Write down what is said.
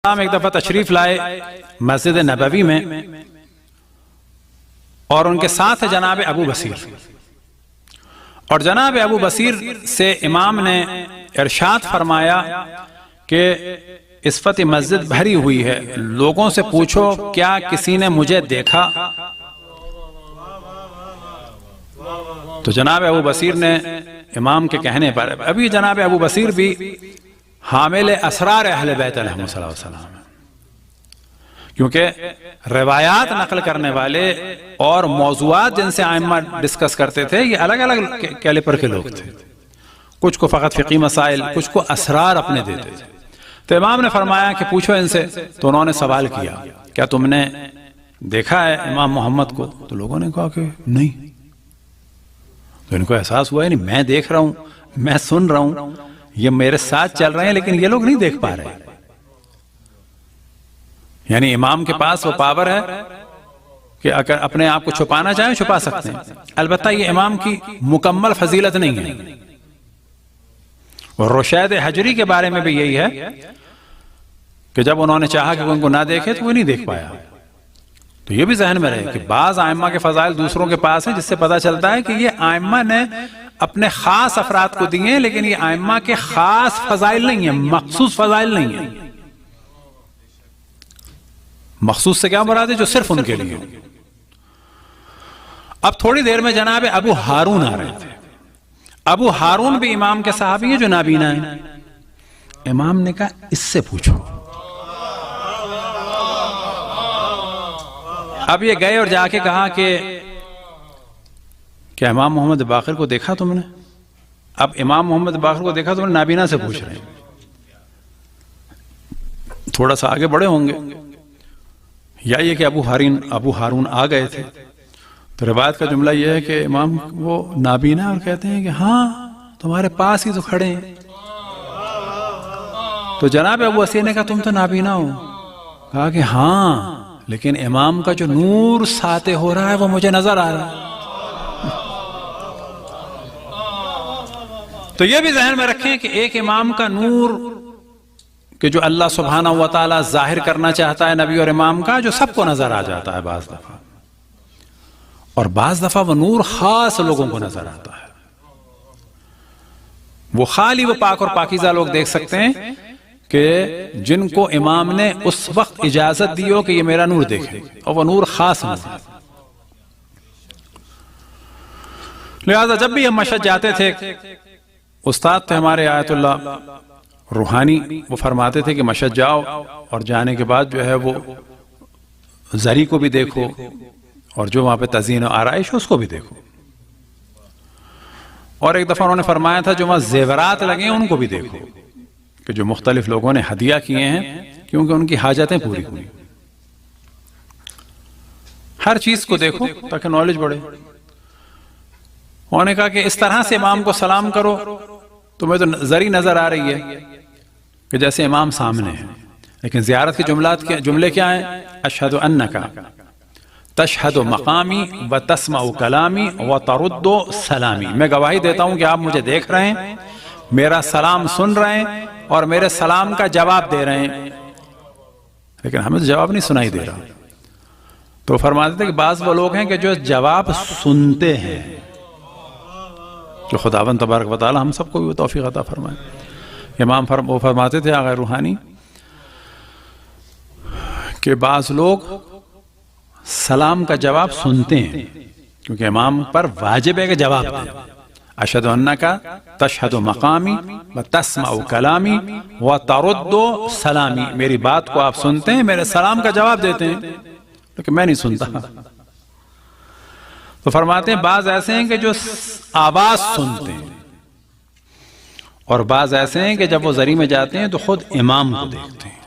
ایک دفعہ تشریف لائے مسجد نبوی میں اور ان کے ساتھ جناب ابو بصیر، اور جناب ابو بصیر سے امام نے ارشاد فرمایا کہ اس فتح مسجد بھری ہوئی ہے، لوگوں سے پوچھو کیا کسی نے مجھے دیکھا؟ تو جناب ابو بصیر نے امام کے کہنے پر، ابھی جناب ابو بصیر بھی حامل اسرار اہل بیت علیہ السلام، کیونکہ روایات نقل کرنے والے اور موضوعات جن سے ائمہ ڈسکس کرتے تھے یہ الگ الگ کیلیبر کے لوگ تھے، کچھ کو فقط فقہی مسائل، کچھ کو اسرار اپنے دیتے تھے۔ تو امام نے فرمایا کہ پوچھو ان سے، تو انہوں نے سوال کیا کیا تم نے دیکھا ہے امام محمد کو؟ تو لوگوں نے کہا کہ نہیں۔ تو ان کو احساس ہوا ہے نہیں، میں دیکھ رہا ہوں، میں سن رہا ہوں، یہ میرے ساتھ چل رہے ہیں لیکن یہ لوگ نہیں دیکھ پا رہے۔ یعنی امام کے پاس وہ پاور ہے کہ اگر اپنے آپ کو چھپانا چاہیں چھپا سکتے ہیں، البتہ یہ امام کی مکمل فضیلت نہیں ہے۔ اور رشید حجری کے بارے میں بھی یہی ہے کہ جب انہوں نے چاہا کہ ان کو نہ دیکھے تو وہ نہیں دیکھ پایا۔ تو یہ بھی ذہن میں رہے کہ بعض ائمہ کے فضائل دوسروں کے پاس ہیں، جس سے پتہ چلتا ہے کہ یہ ائمہ نے اپنے خاص افراد کو دیے، لیکن یہ ائمہ کے خاص فضائل نہیں ہیں، مخصوص فضائل نہیں ہیں۔ مخصوص سے کیا مراد ہے؟ جو صرف ان کے لیے۔ اب تھوڑی دیر میں جناب ابو ہارون آ رہے تھے۔ ابو ہارون بھی امام کے صحابی ہیں جو نابینا ہیں۔ امام نے کہا اس سے پوچھو۔ اب یہ گئے اور جا کے کہا کہ کیا امام محمد باقر کو دیکھا تم نے؟ اب امام محمد باقر کو دیکھا تم نے، نابینا سے پوچھ رہے ہیں۔ تھوڑا سا آگے بڑے ہوں گے، یا یہ کہ ابو ہارون آ گئے تھے۔ تو روایت کا جملہ یہ ہے کہ امام وہ نابینا اور کہتے ہیں کہ ہاں تمہارے پاس ہی تو کھڑے ہیں۔ تو جناب ابو بصیر نے کہا تم تو نابینا ہو؟ کہا کہ ہاں، لیکن امام کا جو نور ساطع ہو رہا ہے وہ مجھے نظر آ رہا ہے۔ تو یہ بھی ذہن میں رکھیں کہ ایک امام کا نور کہ جو اللہ سبحانہ و تعالی ظاہر کرنا چاہتا ہے نبی اور امام کا، جو سب کو نظر آ جاتا ہے بعض دفعہ، اور بعض دفعہ وہ نور خاص لوگوں کو نظر آتا ہے۔ وہ خالی وہ پاک اور پاکیزہ لوگ دیکھ سکتے ہیں کہ جن کو امام نے اس وقت اجازت دی ہو کہ یہ میرا نور دیکھیں، اور وہ نور خاص نور ہے۔ لہذا جب بھی ہم مشہد جاتے تھے، استاد تھے ہمارے آیت اللہ روحانی، وہ فرماتے تھے کہ مشہد جاؤ اور جانے کے بعد جو ہے وہ زری کو بھی دیکھو، اور جو وہاں پہ تزئین و آرائش ہے اس کو بھی دیکھو۔ اور ایک دفعہ انہوں نے فرمایا تھا جو وہاں زیورات لگے ہیں ان کو بھی دیکھو، کہ جو مختلف لوگوں نے ہدیہ کیے ہیں، کیونکہ ان کی حاجتیں پوری ہوئی۔ ہر چیز کو دیکھو تاکہ نالج بڑھے۔ انہوں نے کہا کہ اس طرح سے امام کو سلام کرو، تمہیں تو زری نظر آ رہی ہے کہ جیسے امام سامنے ہے، لیکن زیارت کے جملے کیا ہیں؟ اشہد انکا تشہد مقامی و تسمع کلامی و ترد سلامی، میں گواہی دیتا ہوں کہ آپ مجھے دیکھ رہے ہیں، میرا سلام سن رہے ہیں اور میرے سلام کا جواب دے رہے ہیں، لیکن ہمیں تو جواب نہیں سنائی دے رہا۔ تو فرماتے تھے کہ بعض وہ لوگ ہیں کہ جو جواب سنتے ہیں، جو خداوند تبارک و تعالی ہم سب کو بھی توفیق عطا فرمائے۔ امام وہ فرماتے تھے آقا روحانی کہ بعض لوگ سلام کا جواب سنتے ہیں، کیونکہ امام پر واجب ہے کہ جواب دیں۔ اشہد انکا تشہد مقامی و تسمع کلامی و ترد سلامی، میری بات کو آپ سنتے ہیں، میرے سلام کا جواب دیتے ہیں، لیکن میں نہیں سنتا۔ تو فرماتے ہیں بعض ایسے ہیں کہ جو آواز سنتے ہیں، اور بعض ایسے ہیں کہ جب وہ زری میں جاتے ہیں تو خود امام کو دیکھتے ہیں۔